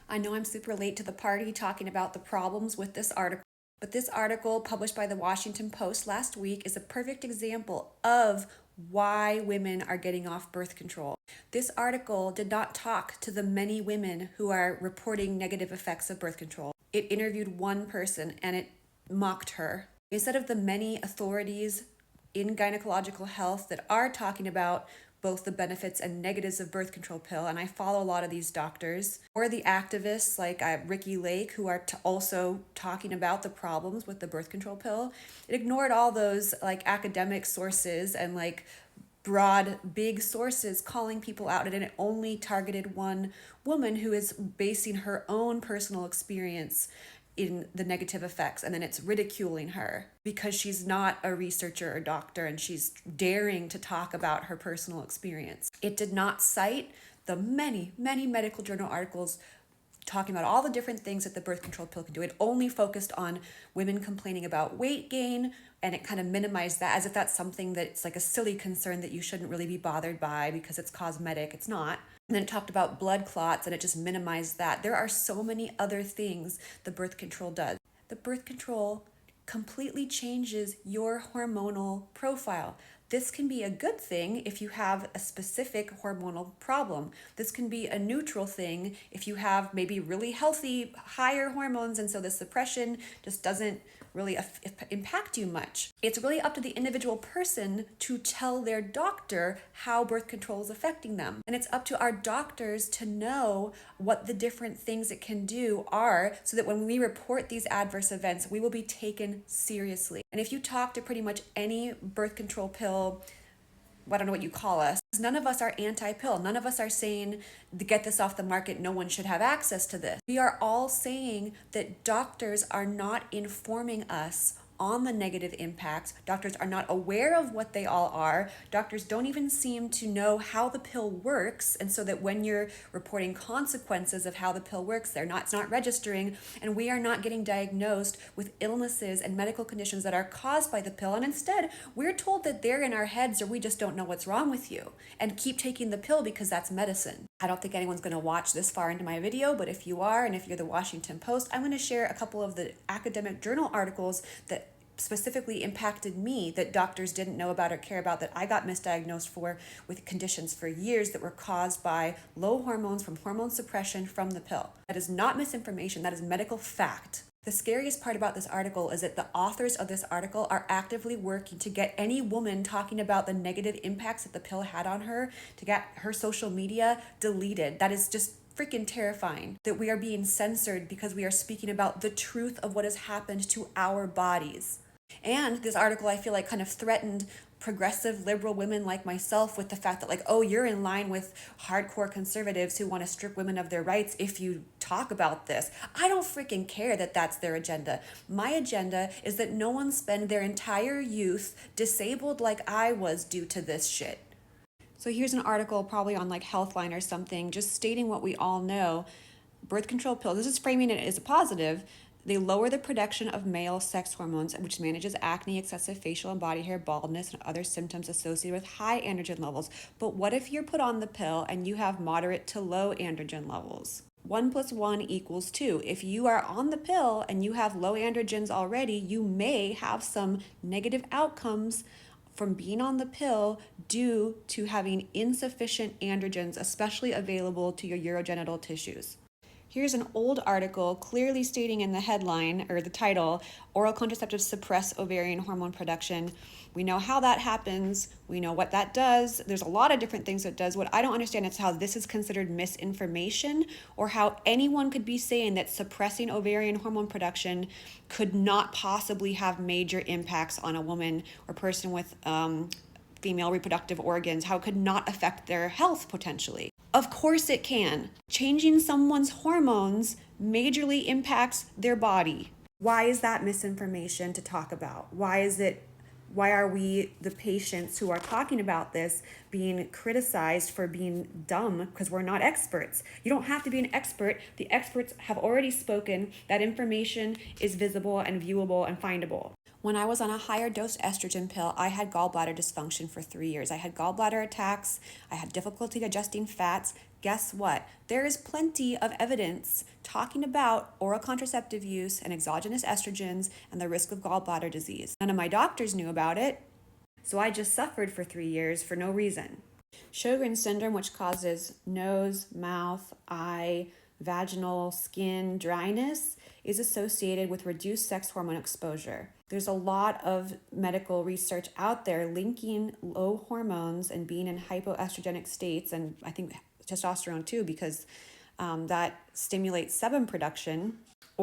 I know I'm super late to the party talking about the problems with this article, but this article published by the Washington Post last week is a perfect example of why women are getting off birth control. This article did not talk to the many women who are reporting negative effects of birth control. It interviewed one person and it mocked her. Instead of the many authorities in gynecological health that are talking about both the benefits and negatives of birth control pill, and I follow a lot of these doctors, or the activists like Ricky Lake, who are also talking about the problems with the birth control pill. It ignored all those like academic sources and like broad, big sources calling people out, and it only targeted one woman who is basing her own personal experience in the negative effects, and then it's ridiculing her because she's not a researcher or doctor and she's daring to talk about her personal experience. It did not cite the many medical journal articles talking about all the different things that the birth control pill can do. It only focused on women complaining about weight gain, and it kind of minimized that as if that's something that's like a silly concern that you shouldn't really be bothered by because it's cosmetic. It's not. And then it talked about blood clots and it just minimized that. There are so many other things the birth control does. The birth control completely changes your hormonal profile. This can be a good thing if you have a specific hormonal problem. This can be a neutral thing if you have maybe really healthy, higher hormones, and so the suppression just doesn't really impact you much. It's really up to the individual person to tell their doctor how birth control is affecting them. And it's up to our doctors to know what the different things it can do are so that when we report these adverse events, we will be taken seriously. And if you talk to pretty much any birth control pill, I don't know what you call us, none of us are anti-pill. None of us are saying to get this off the market, no one should have access to this. We are all saying that doctors are not informing us on the negative impacts. Doctors are not aware of what they all are. Doctors don't even seem to know how the pill works. And so that when you're reporting consequences of how the pill works, it's not registering, and we are not getting diagnosed with illnesses and medical conditions that are caused by the pill. And instead, we're told that they're in our heads or we just don't know what's wrong with you and keep taking the pill because that's medicine. I don't think anyone's going to watch this far into my video, but if you are, and if you're the Washington Post, I'm going to share a couple of the academic journal articles that specifically impacted me that doctors didn't know about or care about, that I got misdiagnosed for with conditions for years that were caused by low hormones from hormone suppression from the pill. That is not misinformation, that is medical fact. The scariest part about this article is that the authors of this article are actively working to get any woman talking about the negative impacts that the pill had on her to get her social media deleted. That is just freaking terrifying, that we are being censored because we are speaking about the truth of what has happened to our bodies. And this article, I feel like, kind of threatened progressive liberal women like myself with the fact that, like, oh, you're in line with hardcore conservatives who want to strip women of their rights if you talk about this. I don't freaking care that that's their agenda. My agenda is that no one spend their entire youth disabled like I was due to this shit. So here's an article probably on like Healthline or something, just stating what we all know. Birth control pills, this is framing it as a positive. They lower the production of male sex hormones, which manages acne, excessive facial and body hair, baldness, and other symptoms associated with high androgen levels. But what if you're put on the pill and you have moderate to low androgen levels? 1 + 1 = 2. If you are on the pill and you have low androgens already, you may have some negative outcomes from being on the pill due to having insufficient androgens, especially available to your urogenital tissues. Here's an old article clearly stating in the headline or the title, oral contraceptives suppress ovarian hormone production. We know how that happens. We know what that does. There's a lot of different things it does. What I don't understand is how this is considered misinformation, or how anyone could be saying that suppressing ovarian hormone production could not possibly have major impacts on a woman or person with female reproductive organs, how it could not affect their health potentially. Of course it can. Changing someone's hormones majorly impacts their body. Why is that misinformation to talk about? Why are we, the patients who are talking about this, being criticized for being dumb because we're not experts? You don't have to be an expert. The experts have already spoken. That information is visible and viewable and findable. When I was on a higher dose estrogen pill, I had gallbladder dysfunction for 3 years. I had gallbladder attacks. I had difficulty digesting fats, guess what? There is plenty of evidence talking about oral contraceptive use and exogenous estrogens and the risk of gallbladder disease. None of my doctors knew about it, so I just suffered for 3 years for no reason. Sjogren's syndrome, which causes nose, mouth, eye, vaginal, skin dryness, is associated with reduced sex hormone exposure. There's a lot of medical research out there linking low hormones and being in hypoestrogenic states, and I think testosterone too, because that stimulates sebum production. The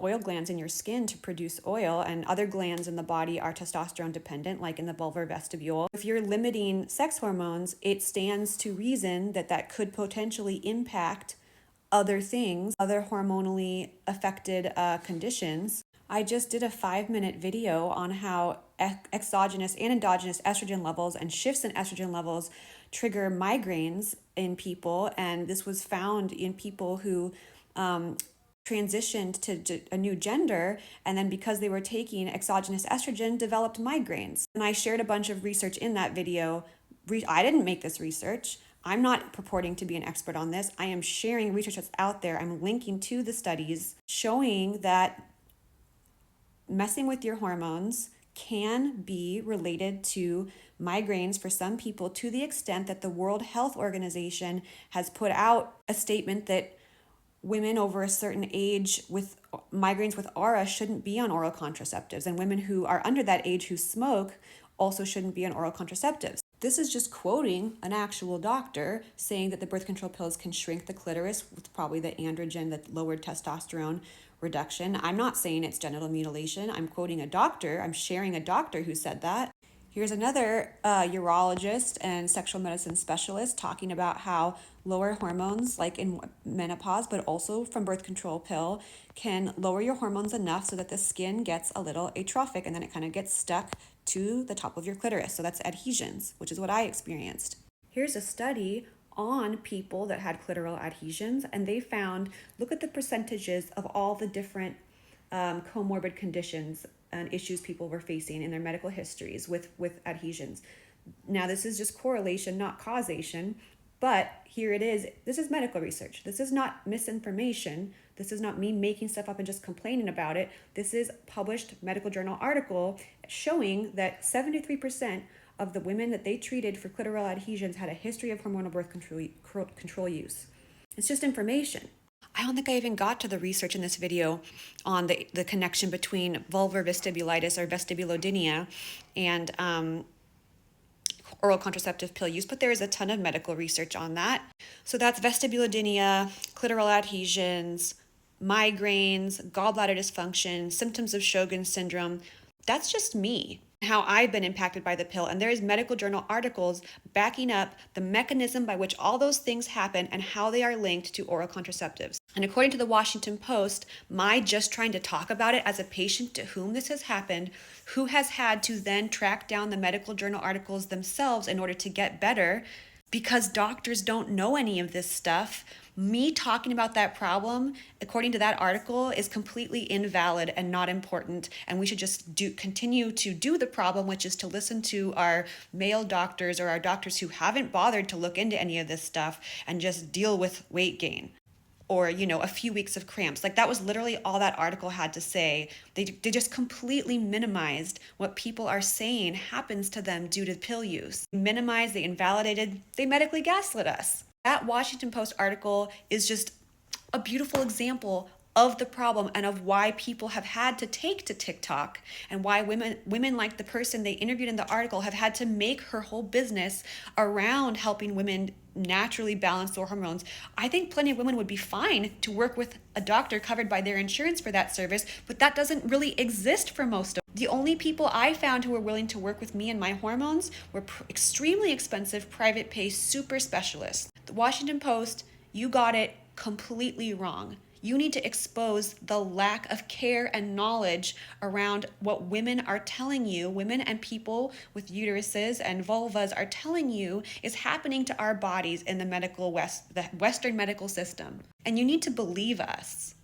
oil glands in your skin to produce oil, and other glands in the body are testosterone dependent, like in the vulvar vestibule. If you're limiting sex hormones, it stands to reason that that could potentially impact other things, other hormonally affected conditions. I just did a 5-minute video on how exogenous and endogenous estrogen levels and shifts in estrogen levels trigger migraines in people, and this was found in people who transitioned to a new gender, and then because they were taking exogenous estrogen, developed migraines. And I shared a bunch of research in that video. I didn't make this research. I'm not purporting to be an expert on this. I am sharing research that's out there. I'm linking to the studies showing that messing with your hormones can be related to migraines for some people, to the extent that the World Health Organization has put out a statement that women over a certain age with migraines with aura shouldn't be on oral contraceptives, and women who are under that age who smoke also shouldn't be on oral contraceptives. This is just quoting an actual doctor saying that the birth control pills can shrink the clitoris with probably the androgen, the lowered testosterone reduction. I'm not saying it's genital mutilation. I'm quoting a doctor. I'm sharing a doctor who said that. Here's another urologist and sexual medicine specialist talking about how lower hormones, like in menopause, but also from birth control pill, can lower your hormones enough so that the skin gets a little atrophic and then it kind of gets stuck to the top of your clitoris. So that's adhesions, which is what I experienced. Here's a study on people that had clitoral adhesions, and they found, look at the percentages of all the different comorbid conditions and issues people were facing in their medical histories with adhesions. Now, this is just correlation, not causation, but here it is. This is medical research. This is not misinformation. This is not me making stuff up and just complaining about it. This is published medical journal article showing that 73% of the women that they treated for clitoral adhesions had a history of hormonal birth control use. It's just information. I don't think I even got to the research in this video on the connection between vulvar vestibulitis or vestibulodynia and oral contraceptive pill use, but there is a ton of medical research on that. So that's vestibulodynia, clitoral adhesions, migraines, gallbladder dysfunction, symptoms of Sjogren's syndrome. That's just me, how I've been impacted by the pill. And there is medical journal articles backing up the mechanism by which all those things happen and how they are linked to oral contraceptives. And according to the Washington Post, my just trying to talk about it as a patient to whom this has happened, who has had to then track down the medical journal articles themselves in order to get better, because doctors don't know any of this stuff. Me talking about that problem, according to that article, is completely invalid and not important. And we should just continue to do the problem, which is to listen to our male doctors or our doctors who haven't bothered to look into any of this stuff and just deal with weight gain or, a few weeks of cramps. Like, that was literally all that article had to say. They just completely minimized what people are saying happens to them due to pill use. Minimized, they invalidated, they medically gaslit us. That Washington Post article is just a beautiful example of the problem and of why people have had to take to TikTok and why women like the person they interviewed in the article have had to make her whole business around helping women naturally balance their hormones. I think plenty of women would be fine to work with a doctor covered by their insurance for that service, but that doesn't really exist for most of them. The only people I found who were willing to work with me and my hormones were extremely expensive private pay super specialists. The Washington Post, you got it completely wrong. You need to expose the lack of care and knowledge around what women are telling you, women and people with uteruses and vulvas are telling you is happening to our bodies in the Western medical system. And you need to believe us.